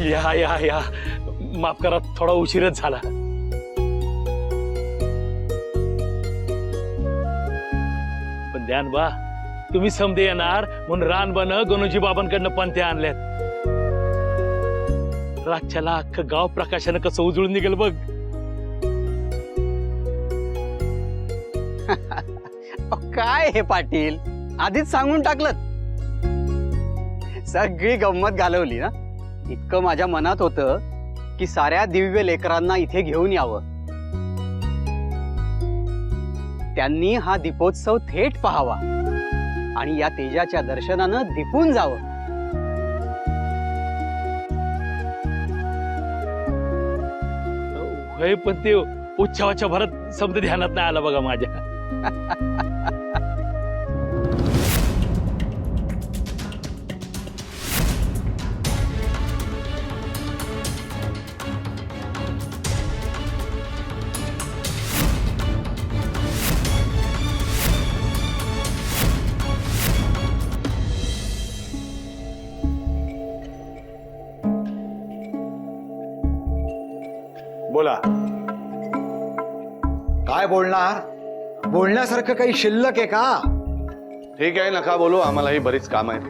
या या या माफ करा, थोडा उशीरच झाला. पण ध्यान बा, तुम्ही समजे येणार म्हणून रानबन गणोजी बाबांकडनं पंथ्या आणल्यात. रातच्याला अख्खं गाव प्रकाशानं कसं उजळून निघेल बघ. काय हे पाटील, आधीच सांगून टाकलं. सगळी गंमत घालवली ना. इतकं माझ्या मनात होतं की साऱ्या दिव्य लेकरांना इथे घेऊन यावं, त्यांनी हा दीपोत्सव थेट पाहावा आणि या तेजाच्या दर्शनानं दिपून जावं. होय, पण ते उत्सवाच्या भरात समजा ध्यानात नाही आला बघा माझ्या. बोला. काय बोलणार? बोलण्यासारखं काही शिल्लक आहे का? ठीक आहे, नका बोलू, आम्हालाही बरीच काम आहेत.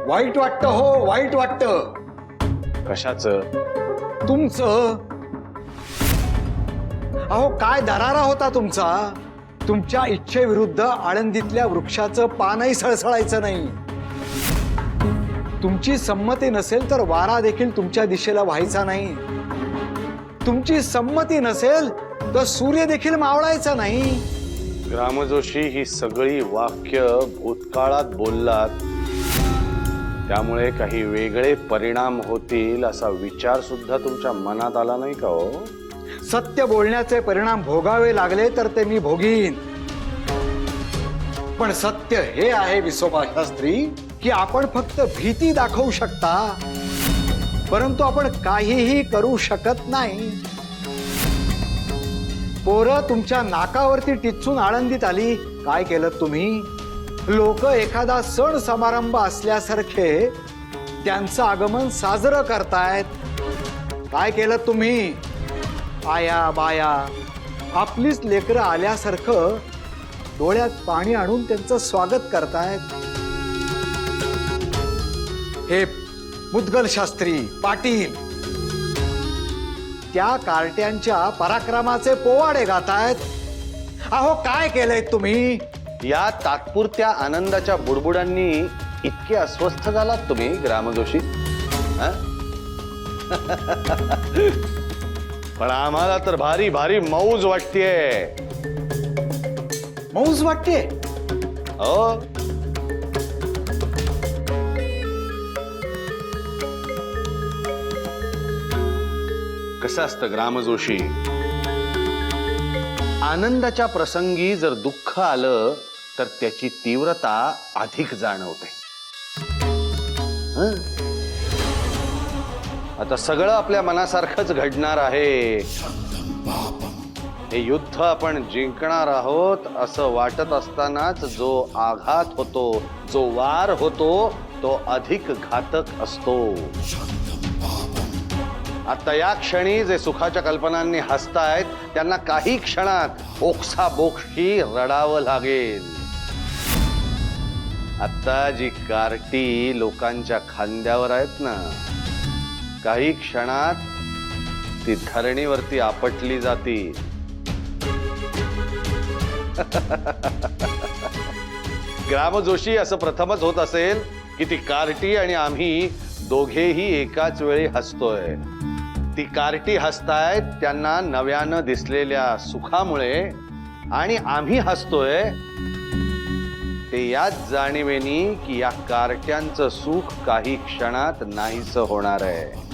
वाईट वाटतं हो, वाईट वाटतं. कशाचं? तुमचं. अहो काय दरारा होता तुमचा. तुमच्या इच्छेविरुद्ध आळंदीतल्या वृक्षाचं पानही सळसळायचं नाही. तुमची संमती नसेल तर वारा देखील तुमच्या दिशेला व्हायचा नाही. तुमची संमती नसेल तर सूर्य देखील मावळायचा नाही. ग्रामजोशी, ही सगळी वाक्य भूतकाळात बोललात, त्यामुळे काही वेगळे परिणाम होतील असा विचार सुद्धा तुमच्या मनात आला नाही का हो? सत्य बोलण्याचे परिणाम भोगावे लागले तर ते मी भोगीन. पण सत्य हे आहे विसोबा शास्त्री की आपण फक्त भीती दाखवू शकता, परंतु आपण काहीही करू शकत नाही. पोरं तुमच्या नाकावरती टिचून आळंदीत आली, काय केलं तुम्ही? लोक एखादा सण समारंभ असल्यासारखे त्यांचं आगमन साजरं करतायत. काय केलं तुम्ही? आया बाया आपलीच लेकरं आल्यासारखं डोळ्यात पाणी आणून त्यांचं स्वागत करतायत. हे मुद्गल शास्त्री पाटील त्या कार्ट्यांच्या पराक्रमाचे पोवाडे गातायत. अहो काय केलंय तुम्ही? या तात्पुरत्या आनंदाच्या बुडबुडांनी इतके अस्वस्थ झालात तुम्ही ग्रामजोशी? पण आम्हाला तर भारी भारी मौज वाटतेय. मौज वाटते? हो, कसं असतं ग्रामजोशी, आनंदाच्या प्रसंगी जर दुःख आलं तर त्याची तीव्रता अधिक जाणवते. आता सगळं आपल्या मनासारखंच घडणार आहे. हे युद्ध आपण जिंकणार आहोत असं वाटत असतानाच जो आघात होतो, जो वार होतो, तो अधिक घातक असतो. आता या क्षणी जे सुखाच्या कल्पनांनी हसतायत त्यांना काही क्षणात ओक्साबोक्शी रडावं लागेल. आता जी कार्टी लोकांच्या खांद्यावर आहेत ना, काही क्षणात ती धरणीवरती आपटली जाती. ग्रामजोशी, असं प्रथमच होत असेल की ती कार्टी आणि आम्ही दोघेही एकाच वेळी हसतोय. ती कार्टी हसतायत त्यांना नव्यानं दिसलेल्या सुखामुळे, आणि आम्ही हसतोय ते याच जाणीवेनी की या कार्ट्यांचं सुख काही क्षणात नाहीसं होणार आहे.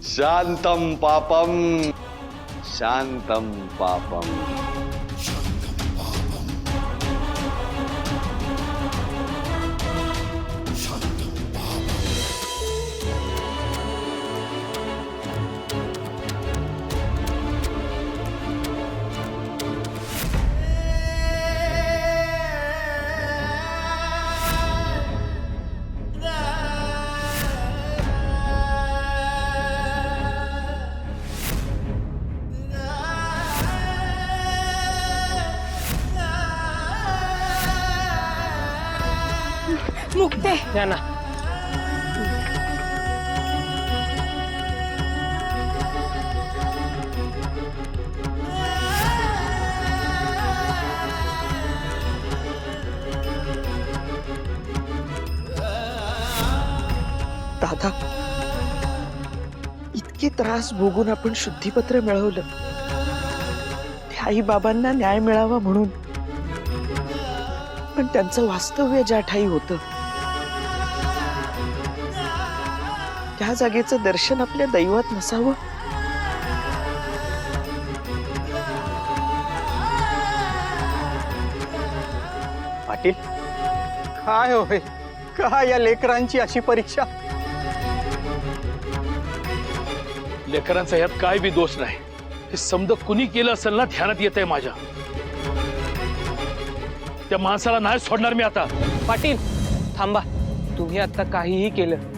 शांतम पापम, शांतम पापम. येते. ज्ञाना, दादा, इतके त्रास भोगून आपण शुद्धीपत्र मिळवलं, ते आई बाबांना न्याय मिळावा म्हणून. पण त्यांचं वास्तव्य ज्या ठाई होतं त्या जागेचं दर्शन आपल्या दैवात नसावं. पाटील, काय होय, काय या लेकरांची अशी परीक्षा? लेकरांचा यात काय बी दोष नाही. हे समज कुणी केलं असेल ना, ध्यानात येत आहे माझ्या. त्या माणसाला नाही सोडणार मी आता. पाटील थांबा. तुम्ही आता काहीही केलं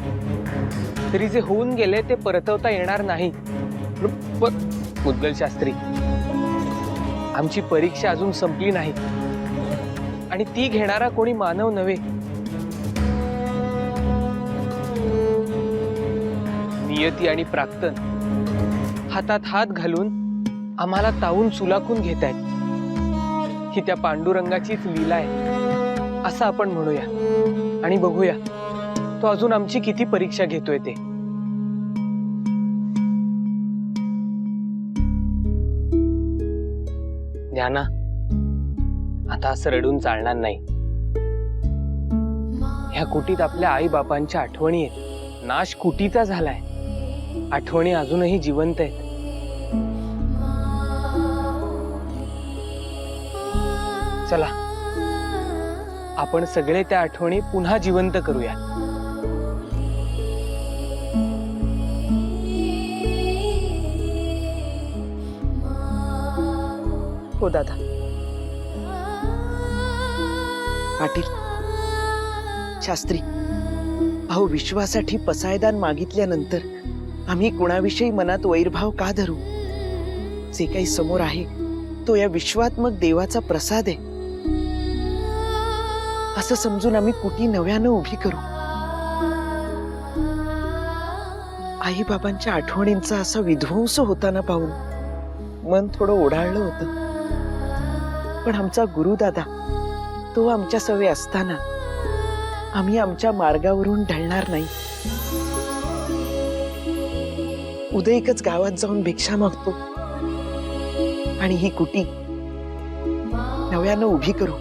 तरी जे होऊन गेले ते परतवता येणार नाही. मुद्गल शास्त्री, आमची परीक्षा अजून संपली नाही आणि ती घेणारा कोणी मानव नव्हे. नियती आणि प्राक्तन हातात हात घालून आम्हाला तावून सुलाखून घेत आहेत. ही त्या पांडुरंगाचीच लीला आहे असं आपण म्हणूया आणि बघूया तो अजून आमची किती परीक्षा घेतोय ते. ज्ञाना, आता असं रडून चालणार नाही. ह्या कुटीत आपल्या आई बापांच्या आठवणी आहेत. नाश कुटीचा झालाय, आठवणी अजूनही जिवंत आहेत. चला आपण सगळे त्या आठवणी पुन्हा जिवंत करूया. हो दादा. पाटील, शास्त्री, अहो विश्वासाठी पसायदान मागितल्यानंतर आम्ही कुणाविषयी मनात वैरभाव का धरू? जे काही समोर आहे तो या विश्वात्मक देवाचा प्रसाद आहे असं समजून आम्ही कुटी नव्यानं उभी करू. आई बाबांच्या आठवणींचा असा विध्वंस होताना पाहून मन थोडं ओढाळलं होतं. पण आमचा गुरुदादा तो आमच्या सवे असताना आम्ही आमच्या मार्गावरून ढळणार नाही. उद्या एकच गावात जाऊन भिक्षा मागतो आणि ही कुटी नव्यानं उभी करू.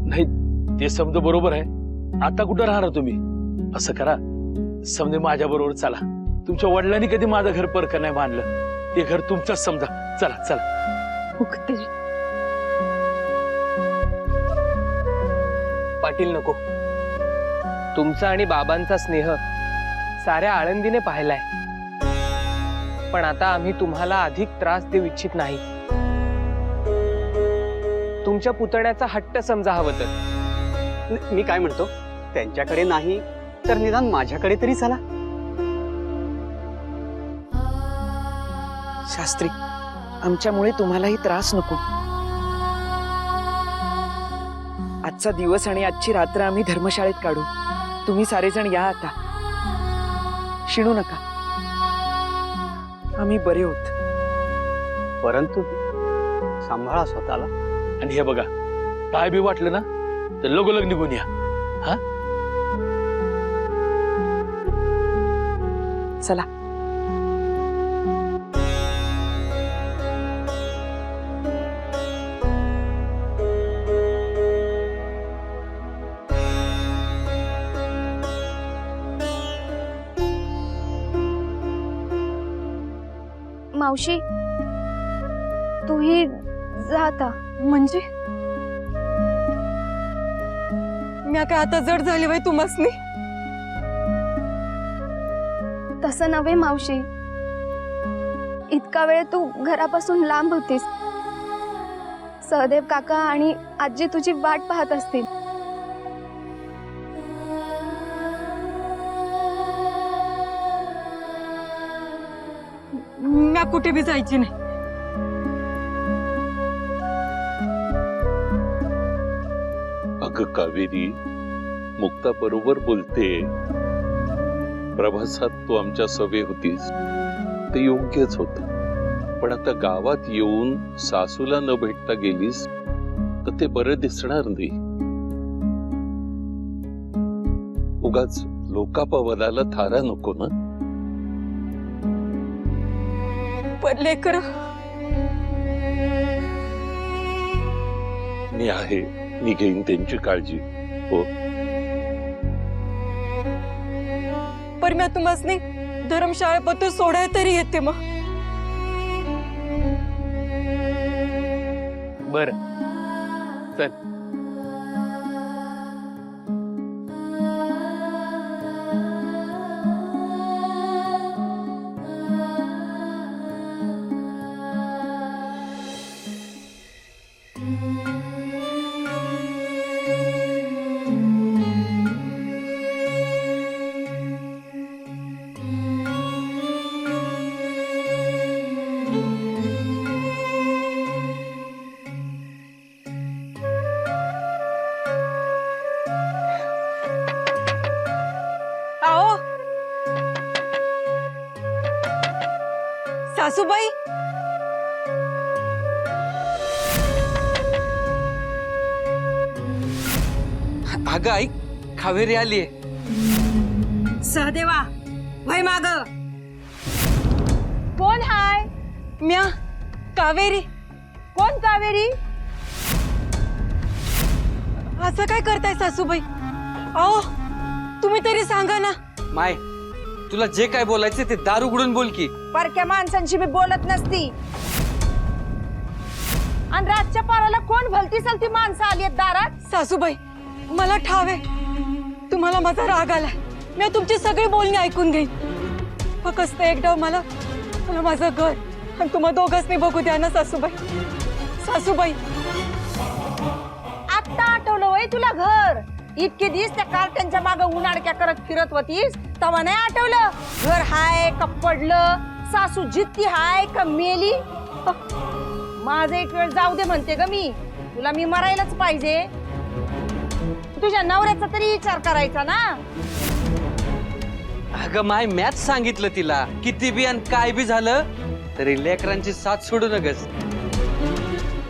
नाही, ते समज बरोबर आहे. आता कुठं राहणार तुम्ही? असं करा, समजे माझ्या बरोबर चला. तुमच्या वडिलांनी कधी माझं घर परक नाही बांधलं, ते घर तुमचंच समजा. चला चला. मुक्ती. पाटील नको. तुमचा आणि बाबांचा स्नेह साऱ्या आळंदीने पाहिलाय. पण आता आम्ही तुम्हाला अधिक त्रास देऊ इच्छित नाही. तुमच्या पुतण्याचा हट्ट समजा हवं तर. मी काय म्हणतो, त्यांच्याकडे नाही तर निदान माझ्याकडे तरी चला. शास्त्री, आमच्यामुळे तुम्हालाही त्रास नको. आजचा दिवस आणि आजची रात्र आम्ही धर्मशाळेत काढू. तुम्ही सारेजण या आता. शिणू नका, आम्ही बरे होत. परंतु सांभाळा स्वतःला. आणि हे बघा, काय बी वाटलं ना तर लगोलग निघून या. हा, चला. मावशी, तूही जा आता. म्हणजे मी काय आता जड झाली बाई तुम्हासनी? तसं नव्हे मावशी, इतका वेळ तू घरापासून लांब होतीस. सहदेव काका आणि आजी तुझी वाट पाहत असतील. मी कुठे बी जायची नाही. कावेरी, मुक्ता बरोबर बोलते. प्रवासात तू आमच्या सवे होतीस ते योग्यच होत, पण आता गावात येऊन सासूला न भेटता गेलीस तर ते बरं दिसणार नाही. उगाच लोकापवादाला थारा नको ना. पण लेकर मी आहे, मी घेईन त्यांची काळजी. हो, पर मी तुम्हाला धर्मशाळेपत्र सोडाय तरी येते मग. बर चल. आओ सासूबाई, अगं आई, कावेरी आलीये. सहदेवा वय माग. कोण हाय? म्या कावेरी. कोण कावेरी? असं काय करताय सासूबाई? आओ तुम्ही तरी सांगा ना. माय, तुला जे काय बोलायचं ते दार उघडून बोल की. परक्या माणसांशी मी बोलत नसती. आणि रातच्या पाराला कोण भलती सलती माणसं आली आहेत दारात? सासूबाई मला ठावे, तुम्हाला माझा राग आलाय. मी तुमची सगळी बोलणी ऐकून घेईन. फक्त एकदा मला मला माझं घर आणि तुम्हा दोघांनी बघू द्या ना सासूबाई. सासूबाई आत्ता आठवलं वय तुला घर? इतके दिवस त्या कार्ट्यांच्या मागे उन्हाडक्या करत फिरत होतीस तेव्हा नाही आठवलं? घर हाय का पडलं? सासू जित्ती हाय का मेली? माझं एक वेळ जाऊ दे म्हणते ग मी. तुला मी मरायलाच पाहिजे. तुझ्या नवऱ्याचा तरी विचार करायचा ना. अगं माय, मॅच सांगितलं तिला, किती बी आणि काय बी झालं तरी लेकरांची साथ सोडू नगस.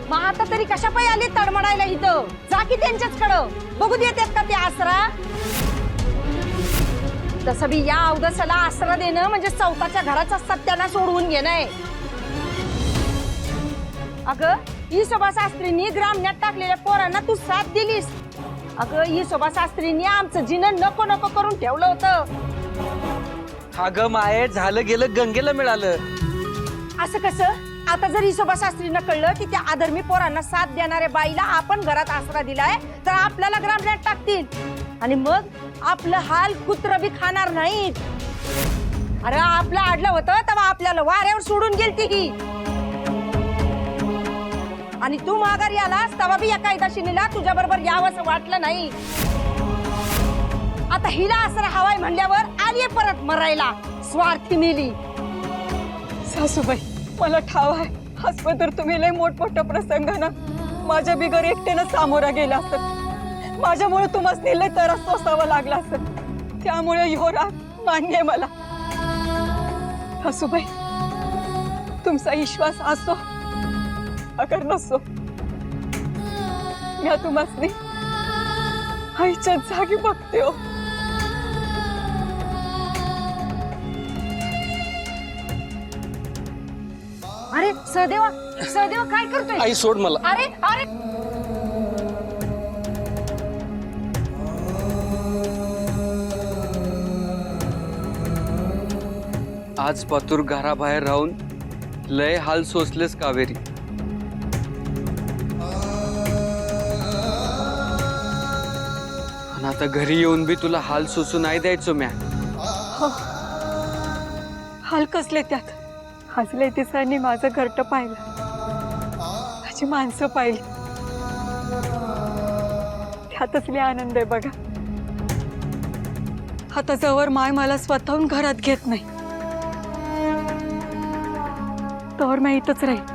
मग आता तरी कशा पायी आली तडमडायला इथं? जा की त्यांच्याचकडं, बघू देतात का ते आसरा? तसं बी या अवदसाला आसरा देणं म्हणजे स्वतःच्या घराचा सत्याना सोडवून घेणं. अगं हिशोबा शास्त्रींनी ग्रामण्यात टाकलेल्या पोरांना तू साथ दिलीस. अगं हिशोबा शास्त्रींनी आमचं जिनं नको नको करून ठेवलं होतं. अगं माये, झालं गेलं गंगेला मिळालं. असं कसं? आता जर हिशोबा शास्त्रींना कळलं की त्या अधर्मी पोरांना साथ देणाऱ्या बाईला आपण घरात आसरा दिलाय तर आपल्याला ग्रामण्यात टाकतील आणि मग आपलं हाल कुत्र बी खाणार नाहीत. अरे आपलं आडलं होतं तेव्हा आपल्याला वाऱ्यावर सोडून गेलती की. आणि तू माघारी आलास तेव्हा बी या कायदाशिनीला तुझ्या बरोबर यावंसं वाटलं नाही. आता हिला आसरा हवाय म्हणल्यावर आली परत मरायला. स्वार्थी मेली. सासूबाई मला ठाव आहे, हसवं तर तुम्ही लय मोठमोठ्या प्रसंगानं माझ्या बिगर एकट्यानं सामोरा गेला असत. माझ्यामुळे तुम्हाला लय त्रास सोसावा लागला असत. त्यामुळे ह्यो राग मान्य आहे मला. सासूबाई तुमचा विश्वास असो अगर नसो, मी तुम्हाला आईच्या जागी बघते हो. अरे सहदेवा, सहदेवा काय करतोय? आई सोड मला. अरे अरे आज पातूर घराबाहेर राहून लय हाल सोसलेस कावेरी. आणि आता घरी येऊन बी तुला हाल सोसू नाही द्यायचो म्या. हाल कसले त्यात? हसले तिसऱ्यांनी माझं घरट पाहिलं, माझी माणसं पाहिली, त्यातच लय आनंद आहे बघा. आता जवळ माय मला स्वतःहून घरात घेत नाही तर मी इथंच राहील.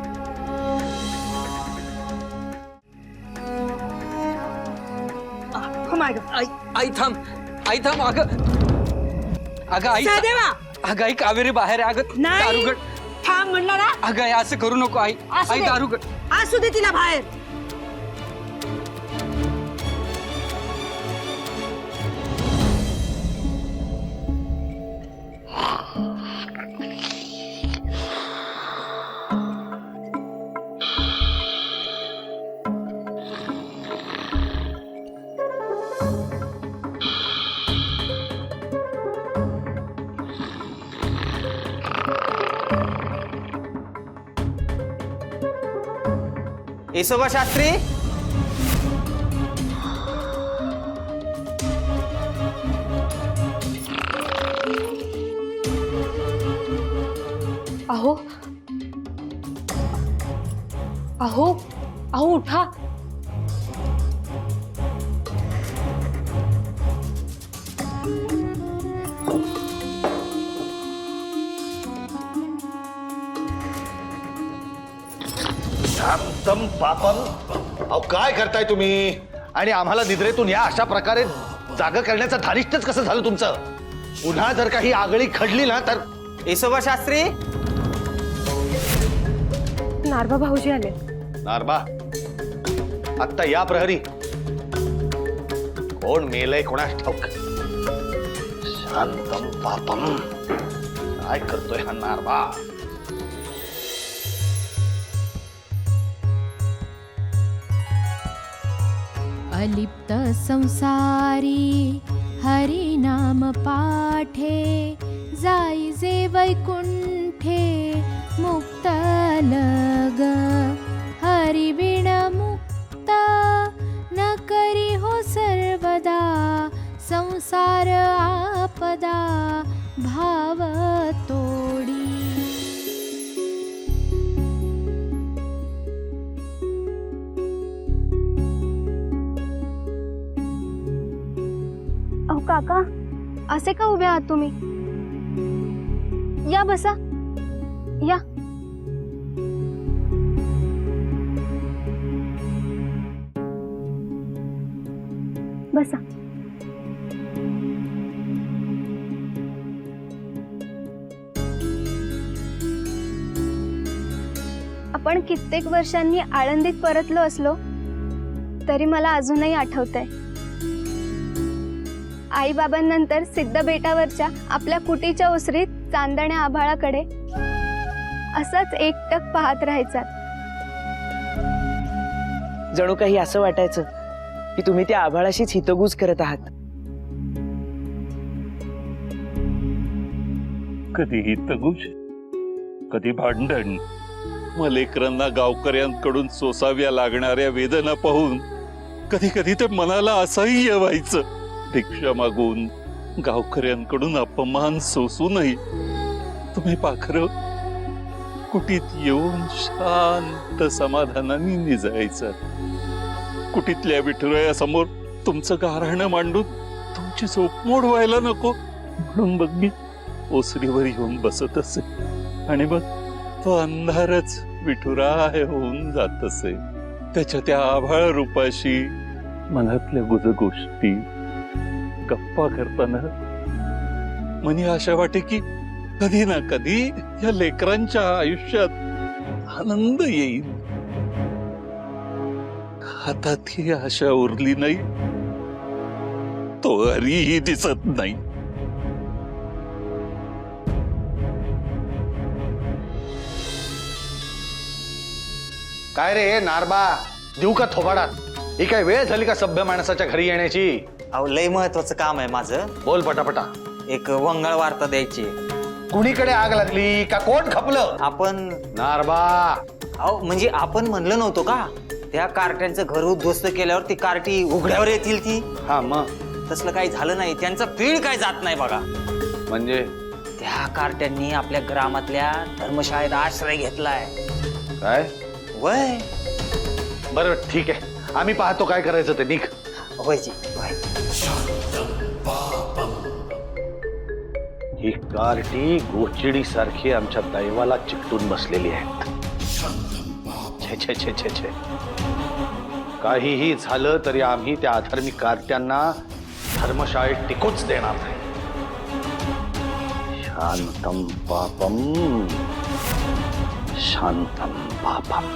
बाय ग. आई थांब अगं अगं आई सहदेवा अगं आई कावेरी बाहेर आहे अगं नाही. दारुगड थांब म्हणलं ना. अगं आई असं करू नको आई असू आई दे. दारुगड असू दे तिला बाहेर. येसोबा शास्त्री. अहो अहो अहो उठा. शांतम पापम. अहो काय करताय तुम्ही? आणि आम्हाला निद्रेतून या अशा प्रकारे जागा करण्याचं धारिष्ट्यच कसं झालं तुमचं? पुन्हा जर काही आगळी खडली ना तर. येसोबा शास्त्री. नारबा भाऊजी आले. नारबा आत्ता या प्रहरी कोण मेलय कोणास ठाऊक. शांतम पापम. काय करतोय हा नारबा? अलिप्त संसारी हरिनाम पाठे जाईजे वैकुंठे मुक्त लग हरिविण मुक्त न करी हो सर्वदा संसार आपदा भाव तोडी. अहो काका, असे का उभे आहात तुम्ही? या बसा, या. बसा. आपण कित्येक वर्षांनी आळंदीत परतलो असलो तरी मला अजूनही आठवतंय. आई बाबांनंतर सिद्ध बेटावरच्या आपल्या कुटीच्या ओसरीत चांदण्या आभाळाकडे असंच एकटक पाहत राहायचा. जणू काही असं वाटायचं की तुम्ही त्या आभाळाशीच हितगुज करत आहात. कधी हितगुज, कधी भांडण. मग लेकरांना गावकऱ्यांकडून सोसाव्या लागणाऱ्या वेदना पाहून कधी कधी तर मनाला असह्य व्हायचं. भिक्षा मागून गावकऱ्यांकडून अपमान सोसूनही तुम्ही पाखरं कुटीत येऊन शांत समाधानाने निजायचं. कुटीतल्या विठुरायासमोर तुमचं गाऱ्हाणं मांडून तुमची झोप मोडवायला नको म्हणून मग मी ओसरीवर येऊन बसत असे. आणि मग तो अंधारच विठुराय होऊन जात असे. त्याच्या त्या आभाळ रूपाशी मनातल्या गुजगोष्टी गप्पा करताना मनी आशा वाटे की कधी ना कधी या लेकरांच्या आयुष्यात आनंद येईल. आता ती आशा उरली नाही, तो हरीही दिसत नाही. काय रे नारबा, देऊ का थोबाडात? ही काय वेळ झाली का सभ्य माणसाच्या घरी येण्याची? अहो लय महत्वाचं काम आहे माझं. बोल पटापटा. एक वंगाळ वार्ता द्यायची. कुणीकडे आग लागली का कोण खपलं? आपण नारबा. अहो म्हणजे आपण म्हणलं नव्हतो का त्या कार्ट्यांचं घर उद्ध्वस्त केल्यावर ती कार्टी उघड्यावर येतील ती. हा मग तसलं काही झालं नाही. त्यांचा पीळ काय जात नाही बघा. म्हणजे त्या कार्ट्यांनी आपल्या ग्रामातल्या धर्मशाळेत आश्रय घेतलाय. काय? वय बरं ठीक आहे, आम्ही पाहतो काय करायचं ते. निघ. होयची होय. ही कार्टी गोचिडी सारखी आमच्या दैवाला चिकटून बसलेली आहेत. छे छे छे छे छे. काहीही झालं तरी आम्ही त्या अधर्मी कार्ट्यांना धर्मशाळेत टिकूच देणार नाही. शांतम पापम शांतम पापम.